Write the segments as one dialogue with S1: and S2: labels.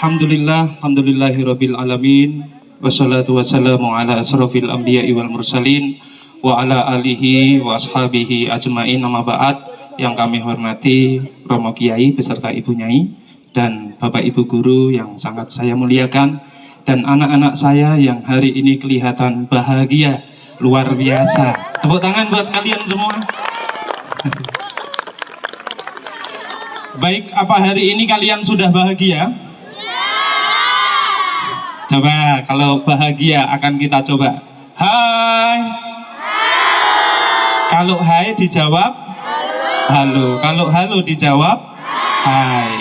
S1: Alhamdulillahirabbil alamin. Wassalatu wassalamu ala asrofil anbiya'i wal mursalin wa ala alihi wa ashabihi ajmain. Amma ba'd. Yang kami hormati Romo Kiai beserta Ibu Nyai dan Bapak Ibu Guru yang sangat saya muliakan, dan anak-anak saya yang hari ini kelihatan bahagia luar biasa. Tepuk tangan buat kalian semua. Baik, apa hari ini kalian sudah bahagia? Coba kalau bahagia akan kita coba hai. Kalau hai dijawab halo. Kalau halo dijawab hai.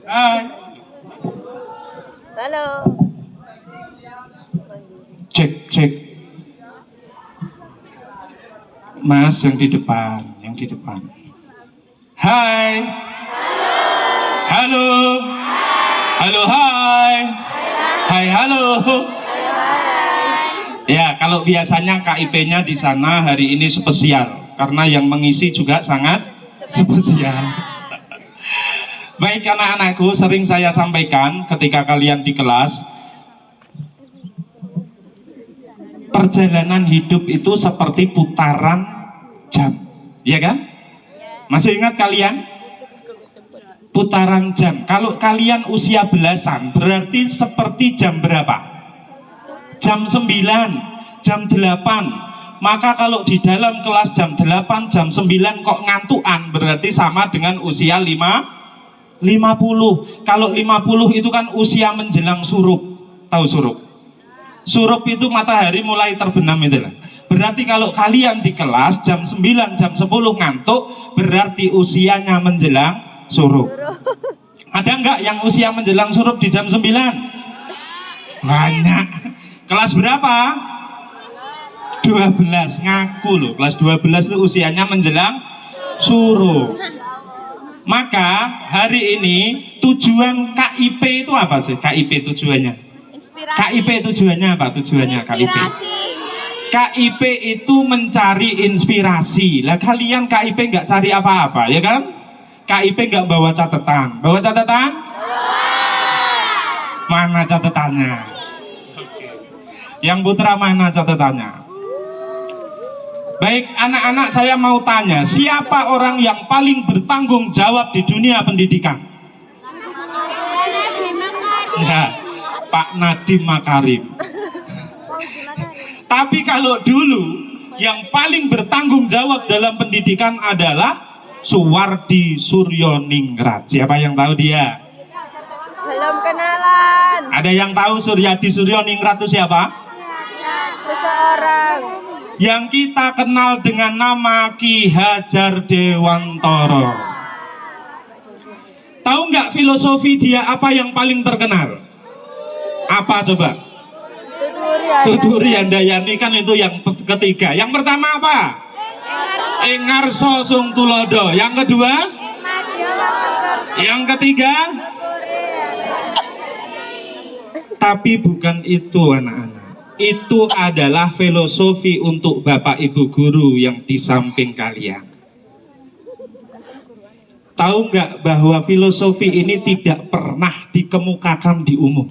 S1: Hai.
S2: Halo.
S1: Cek cek. Mas yang di depan, yang di depan. Hai. Halo. Halo hai. Hai halo. Ya, kalau biasanya KIP-nya di sana hari ini spesial karena yang mengisi juga sangat spesial. Baik anak-anakku, sering saya sampaikan ketika kalian di kelas, perjalanan hidup itu seperti putaran jam, ya kan? Masih ingat kalian? Putaran jam. Kalau kalian usia belasan, berarti seperti jam berapa? Jam 9, jam 8. Maka kalau di dalam kelas jam 8, jam 9 kok ngantukan, berarti sama dengan usia 50. Kalau 50 itu kan usia menjelang surup. Tahu surup? Surup itu matahari mulai terbenam itu lah. Berarti kalau kalian di kelas jam 9, jam 10 ngantuk, berarti usianya menjelang surup. Ada enggak yang usia menjelang surup di jam 9? Banyak. Kelas berapa? 12. Ngaku loh, kelas 12 itu usianya menjelang surup. Maka hari ini tujuan KIP itu apa sih? KIP tujuannya? Inspirasi. KIP tujuannya apa? Tujuannya KIP. KIP itu mencari inspirasi. Lah kalian KIP nggak cari apa-apa, ya kan? KIP nggak bawa catatan. Bawa catatan? Mana catatannya? Yang putra mana catatannya? Baik anak-anak, saya mau tanya, siapa orang yang paling bertanggung jawab di dunia pendidikan? Ya, Pak Nadiem Makarim. Tapi kalau dulu yang paling bertanggung jawab dalam pendidikan adalah Suwardi Suryoningrat. Siapa yang tahu dia?
S2: Belum kenalan.
S1: Ada yang tahu Suryadi Suryoningrat itu siapa?
S2: Seseorang
S1: yang kita kenal dengan nama Ki Hajar Dewantara. Tahu nggak filosofi dia apa yang paling terkenal? Apa coba? Tuturi Handayani kan itu yang ketiga. Yang pertama apa? Engarso Sung Tulodo. Yang kedua? Yang ketiga? Tapi bukan itu anak-anak. Itu adalah filosofi untuk Bapak Ibu Guru yang di samping kalian. Tahu nggak bahwa filosofi ini tidak pernah dikemukakan di umum?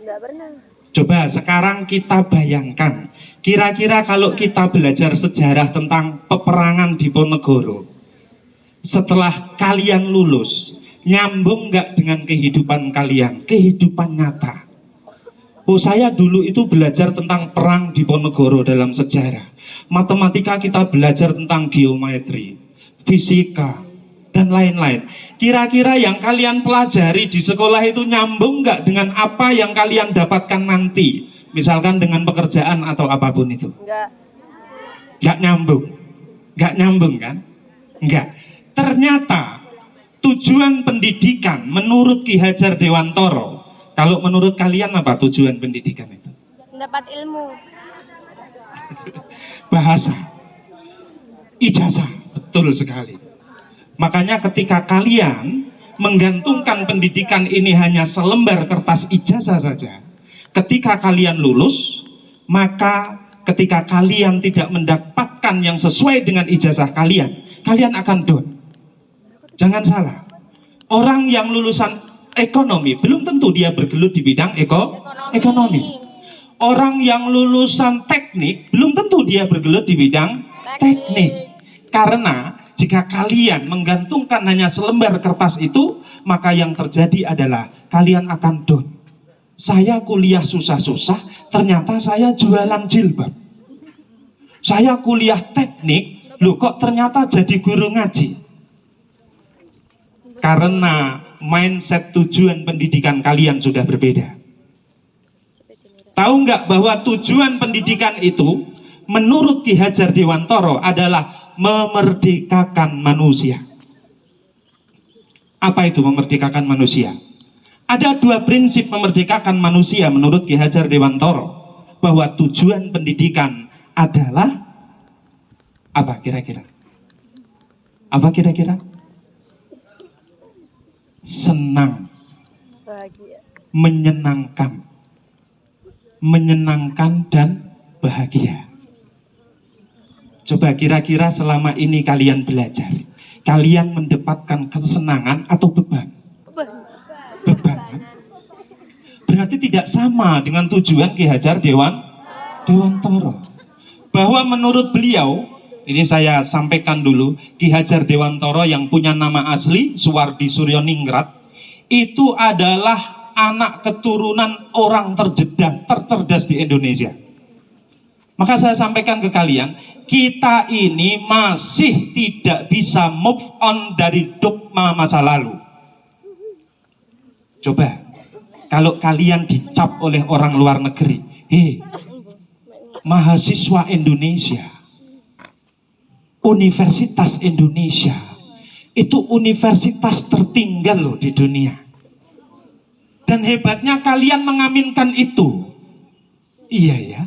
S2: Nggak pernah.
S1: Coba sekarang kita bayangkan, kira-kira kalau kita belajar sejarah tentang peperangan di Ponegoro, setelah kalian lulus, nyambung nggak dengan kehidupan kalian, kehidupan nyata? Oh, saya dulu itu belajar tentang perang di Ponegoro dalam sejarah. Matematika kita belajar tentang geometri, fisika, dan lain-lain. Kira-kira yang kalian pelajari di sekolah itu nyambung nggak dengan apa yang kalian dapatkan nanti? Misalkan dengan pekerjaan atau apapun itu. Nggak nyambung. Nggak nyambung kan? Nggak. Ternyata tujuan pendidikan menurut Ki Hajar Dewantara, kalau menurut kalian apa tujuan pendidikan itu?
S2: Mendapat ilmu.
S1: Bahasa. Ijazah. Betul sekali. Makanya ketika kalian menggantungkan pendidikan ini hanya selembar kertas ijazah saja, ketika kalian lulus, maka ketika kalian tidak mendapatkan yang sesuai dengan ijazah kalian, kalian akan down. Jangan salah. Orang yang lulusan ekonomi belum tentu dia bergelut di bidang ekonomi. Orang yang lulusan teknik belum tentu dia bergelut di bidang teknik. Karena jika kalian menggantungkan hanya selembar kertas itu, maka yang terjadi adalah kalian akan down. Saya kuliah susah-susah, ternyata saya jualan jilbab. Saya kuliah teknik, loh kok ternyata jadi guru ngaji. Karena mindset tujuan pendidikan kalian sudah berbeda. Tahu nggak bahwa tujuan pendidikan itu menurut Ki Hajar Dewantara adalah memerdekakan manusia. Apa itu memerdekakan manusia? Ada dua prinsip memerdekakan manusia menurut Ki Hajar Dewantara. Bahwa tujuan pendidikan adalah apa kira-kira? Apa kira-kira? Senang,
S2: Bahagia.
S1: menyenangkan dan bahagia. Coba kira-kira selama ini kalian belajar, kalian mendapatkan kesenangan atau beban? Beban. Berarti tidak sama dengan tujuan Ki Hajar Dewantara. Bahwa menurut beliau, ini saya sampaikan dulu, Ki Hajar Dewantara yang punya nama asli Suwardi Suryoningrat itu adalah anak keturunan orang tercerdas di Indonesia. Maka saya sampaikan ke kalian, kita ini masih tidak bisa move on dari dogma masa lalu. Coba, kalau kalian dicap oleh orang luar negeri, mahasiswa Indonesia, Universitas Indonesia, itu universitas tertinggal loh di dunia. Dan hebatnya kalian mengaminkan itu. Iya ya.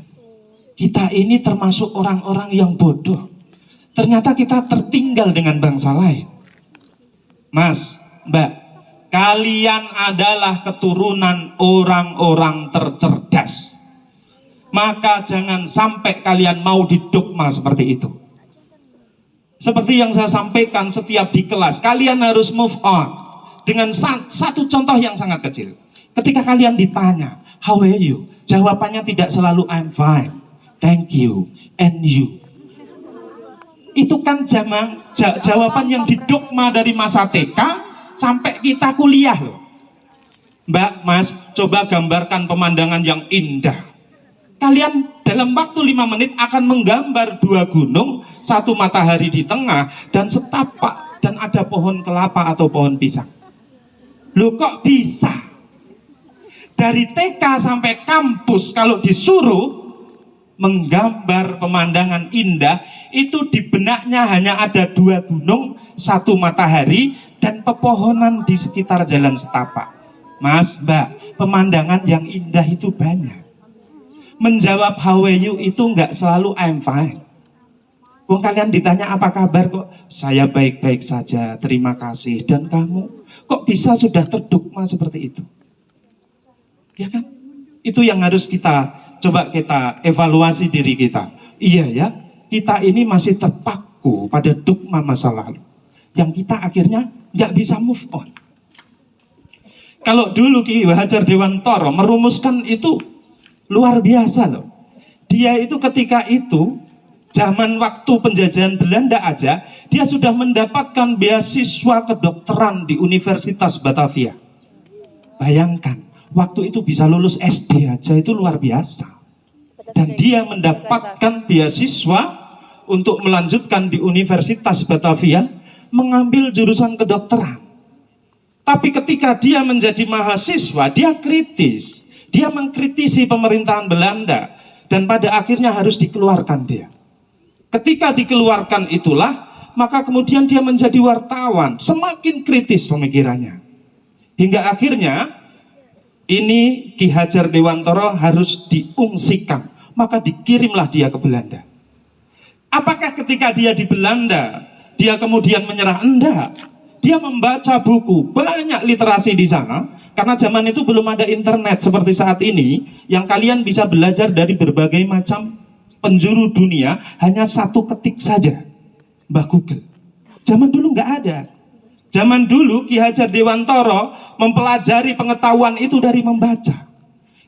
S1: Kita ini termasuk orang-orang yang bodoh. Ternyata kita tertinggal dengan bangsa lain. Mas, Mbak, kalian adalah keturunan orang-orang tercerdas. Maka jangan sampai kalian mau didogma seperti itu. Seperti yang saya sampaikan setiap di kelas, kalian harus move on. Dengan satu contoh yang sangat kecil. Ketika kalian ditanya, how are you? Jawabannya tidak selalu I'm fine. Thank you, and you. Itu kan jawaban yang didogma dari masa TK sampai kita kuliah loh. Mbak, Mas, coba gambarkan pemandangan yang indah. Kalian dalam waktu 5 menit akan menggambar 2 gunung, 1 matahari di tengah, dan setapak, dan ada pohon kelapa atau pohon pisang. Loh kok bisa? Dari TK sampai kampus kalau disuruh menggambar pemandangan indah, itu di benaknya hanya ada 2 gunung, 1 matahari, dan pepohonan di sekitar jalan setapak. Mas, Mbak, pemandangan yang indah itu banyak. Menjawab how are you itu nggak selalu I'm fine. Wong kalian ditanya apa kabar kok, saya baik-baik saja, terima kasih. Dan kamu, kok bisa sudah terdogma seperti itu? Ya kan? Itu yang harus coba kita evaluasi diri kita. Iya ya, kita ini masih terpaku pada dogma masa lalu yang kita akhirnya nggak bisa move on. Kalau dulu Ki Hajar Dewantara merumuskan itu luar biasa loh. Dia itu ketika itu zaman waktu penjajahan Belanda aja, dia sudah mendapatkan beasiswa kedokteran di Universitas Batavia. Bayangkan, waktu itu bisa lulus SD aja itu luar biasa. Dan dia mendapatkan beasiswa untuk melanjutkan di Universitas Batavia, mengambil jurusan kedokteran. Tapi ketika dia menjadi mahasiswa, dia kritis. Dia mengkritisi pemerintahan Belanda. Dan pada akhirnya harus dikeluarkan dia. Ketika dikeluarkan itulah, maka kemudian dia menjadi wartawan. Semakin kritis pemikirannya. Hingga akhirnya, ini Ki Hajar Dewantara harus diungsikan. Maka dikirimlah dia ke Belanda. Apakah ketika dia di Belanda, dia kemudian menyerah? Enggak. Dia membaca buku, banyak literasi di sana. Karena zaman itu belum ada internet seperti saat ini, yang kalian bisa belajar dari berbagai macam penjuru dunia hanya satu ketik saja, Mbah Google. Zaman dulu nggak ada. Zaman dulu Ki Hajar Dewantara mempelajari pengetahuan itu dari membaca.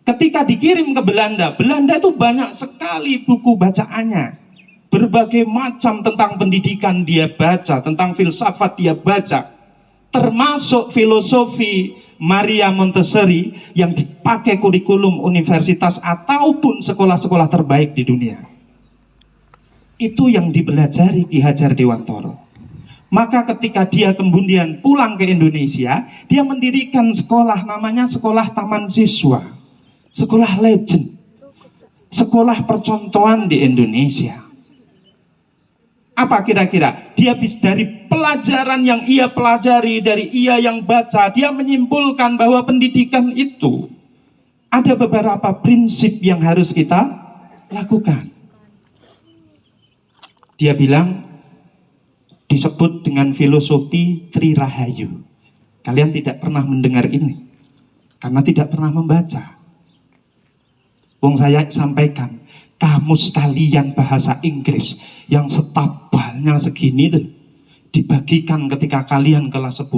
S1: Ketika dikirim ke Belanda, Belanda itu banyak sekali buku bacaannya. Berbagai macam tentang pendidikan dia baca, tentang filsafat dia baca. Termasuk filosofi Maria Montessori yang dipakai kurikulum universitas ataupun sekolah-sekolah terbaik di dunia. Itu yang dipelajari Ki Hajar Dewantara. Maka ketika dia kemudian pulang ke Indonesia, dia mendirikan sekolah namanya Sekolah Taman Siswa. Sekolah legend. Sekolah percontohan di Indonesia. Apa kira-kira? Dia dari pelajaran yang ia pelajari, dari ia yang baca, dia menyimpulkan bahwa pendidikan itu ada beberapa prinsip yang harus kita lakukan. Dia bilang, disebut dengan filosofi Tri Rahayu. Kalian tidak pernah mendengar ini karena tidak pernah membaca. Wong saya sampaikan, kamus talian bahasa Inggris yang setabalnya segini tuh dibagikan ketika kalian kelas 10,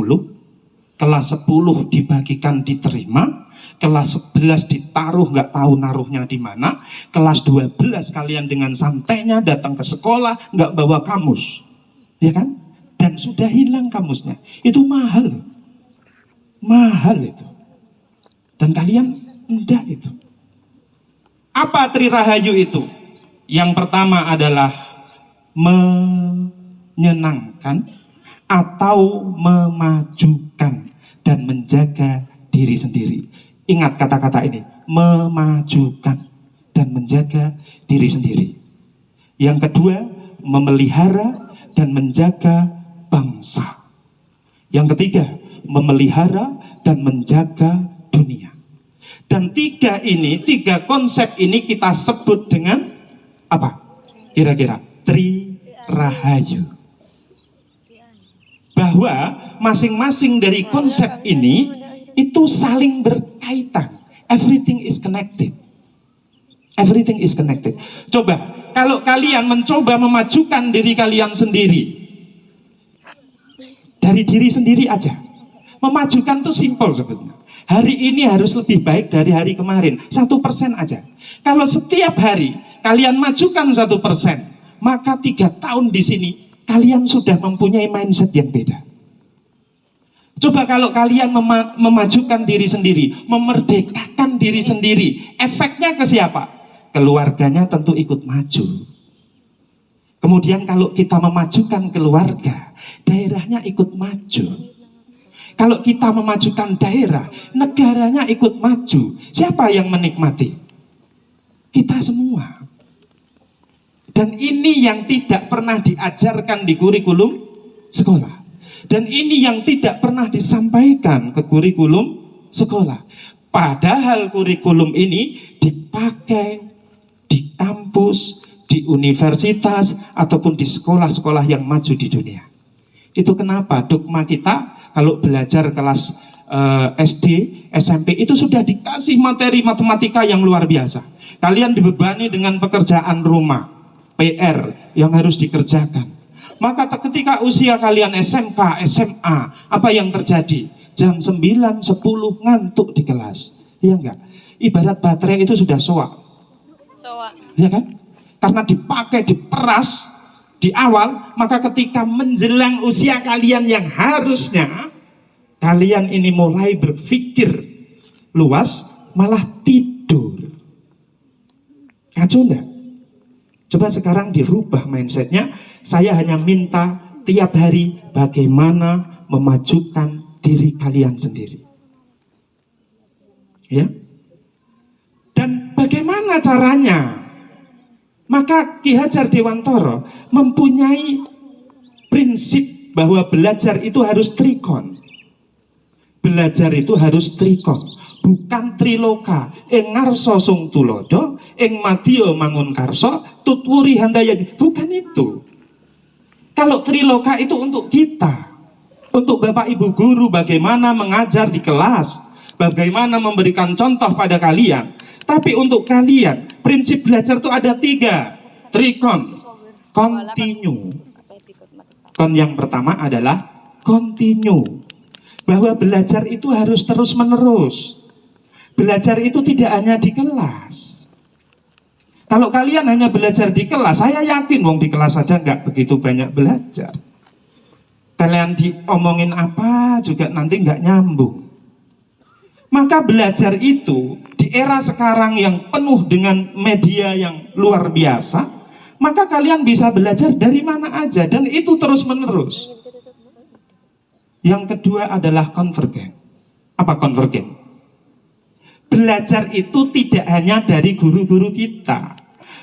S1: kelas 10 dibagikan diterima, kelas 11 ditaruh nggak tahu naruhnya di mana, kelas 12 kalian dengan santainya datang ke sekolah nggak bawa kamus. Ya kan? Dan sudah hilang kamusnya. Itu mahal. Mahal itu. Dan kalian enggak itu. Apa Tri Rahayu itu? Yang pertama adalah menyenangkan atau memajukan dan menjaga diri sendiri. Ingat kata-kata ini, memajukan dan menjaga diri sendiri. Yang kedua, memelihara dan menjaga bangsa. Yang ketiga, memelihara dan menjaga dunia. Dan tiga konsep ini kita sebut dengan apa? Kira-kira Tri Rahayu. Bahwa masing-masing dari konsep ini itu saling berkaitan. Everything is connected. Everything is connected. Coba, kalau kalian mencoba memajukan diri kalian sendiri, dari diri sendiri aja. Memajukan itu simple sebetulnya. Hari ini harus lebih baik dari hari kemarin. 1% aja. Kalau setiap hari kalian majukan 1%, maka 3 tahun di sini kalian sudah mempunyai mindset yang beda. Coba kalau kalian memajukan diri sendiri, memerdekakan diri sendiri, efeknya ke siapa? Keluarganya tentu ikut maju. Kemudian kalau kita memajukan keluarga, daerahnya ikut maju. Kalau kita memajukan daerah, negaranya ikut maju. Siapa yang menikmati? Kita semua. Dan ini yang tidak pernah diajarkan di kurikulum sekolah. Dan ini yang tidak pernah disampaikan ke kurikulum sekolah. Padahal kurikulum ini dipakai di kampus, di universitas, ataupun di sekolah-sekolah yang maju di dunia. Itu kenapa dogma kita kalau belajar kelas SD, SMP itu sudah dikasih materi matematika yang luar biasa. Kalian dibebani dengan pekerjaan rumah, PR yang harus dikerjakan. Maka ketika usia kalian SMK, SMA, apa yang terjadi? Jam 9, 10 ngantuk di kelas. Iya enggak? Ibarat baterai itu sudah soak. Ya kan? Karena dipakai, diperas di awal, maka ketika menjelang usia kalian yang harusnya kalian ini mulai berpikir luas, malah tidur. Kacau enggak? Coba sekarang dirubah mindsetnya. Saya hanya minta tiap hari bagaimana memajukan diri kalian sendiri. Ya. Dan bagaimana caranya? Maka Ki Hajar Dewantara mempunyai prinsip bahwa belajar itu harus trikon. Belajar itu harus trikon, bukan triloka. Ing ngarsa sung tulodo, ing madya mangun karsa, tutwuri handayani. Bukan itu. Kalau triloka itu untuk kita, untuk Bapak Ibu guru bagaimana mengajar di kelas, bagaimana memberikan contoh pada kalian. Tapi untuk kalian, prinsip belajar itu ada 3. trikon, continue. Kon yang pertama adalah continue. Bahwa belajar itu harus terus menerus. Belajar itu tidak hanya di kelas. Kalau kalian hanya belajar di kelas, saya yakin wong di kelas saja nggak begitu banyak belajar. Kalian diomongin apa juga nanti nggak nyambung. Maka belajar itu di era sekarang yang penuh dengan media yang luar biasa, maka kalian bisa belajar dari mana aja dan itu terus menerus. Yang kedua adalah konvergen. Apa konvergen? Belajar itu tidak hanya dari guru-guru kita.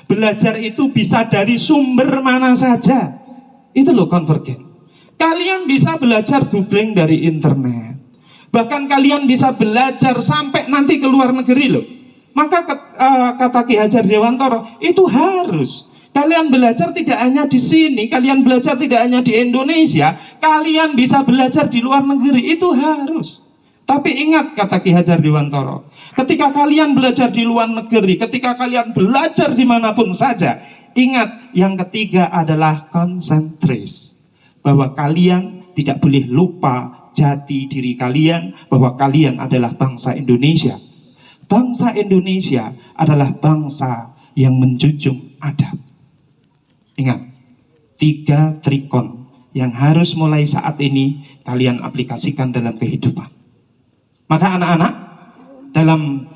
S1: Belajar itu bisa dari sumber mana saja. Itu loh konvergen. Kalian bisa belajar googling dari internet. Bahkan kalian bisa belajar sampai nanti ke luar negeri loh. Maka kata Ki Hajar Dewantoro, itu harus. Kalian belajar tidak hanya di sini, kalian belajar tidak hanya di Indonesia, kalian bisa belajar di luar negeri, itu harus. Tapi ingat kata Ki Hajar Dewantoro, ketika kalian belajar di luar negeri, ketika kalian belajar dimanapun saja, ingat yang ketiga adalah konsentris. Bahwa kalian tidak boleh lupa jati diri kalian, bahwa kalian adalah bangsa Indonesia. Bangsa Indonesia adalah bangsa yang menjunjung adab. Ingat, 3 trikon yang harus mulai saat ini kalian aplikasikan dalam kehidupan. Maka anak-anak, dalam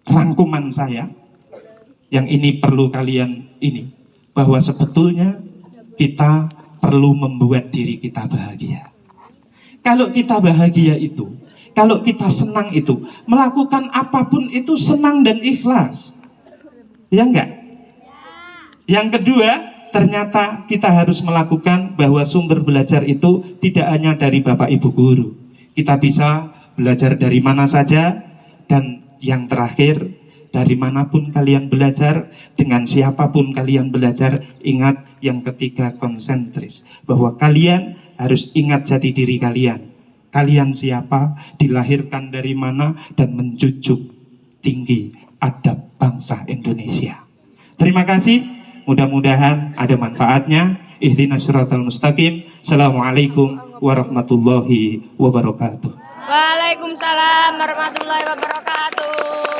S1: rangkuman saya, yang ini perlu kalian ini, bahwa sebetulnya kita perlu membuat diri kita bahagia. Kalau kita bahagia itu, kalau kita senang itu, melakukan apapun itu senang dan ikhlas. Ya enggak? Yang kedua, ternyata kita harus melakukan bahwa sumber belajar itu tidak hanya dari Bapak Ibu guru. Kita bisa belajar dari mana saja. Dan yang terakhir, dari manapun kalian belajar, dengan siapapun kalian belajar, ingat yang ketiga konsentris. Bahwa kalian harus ingat jati diri kalian. Kalian siapa, dilahirkan dari mana, dan menjunjung tinggi adab bangsa Indonesia. Terima kasih, mudah-mudahan ada manfaatnya. Ihdinas siratal mustaqim. Assalamualaikum warahmatullahi wabarakatuh.
S2: Waalaikumsalam warahmatullahi wabarakatuh.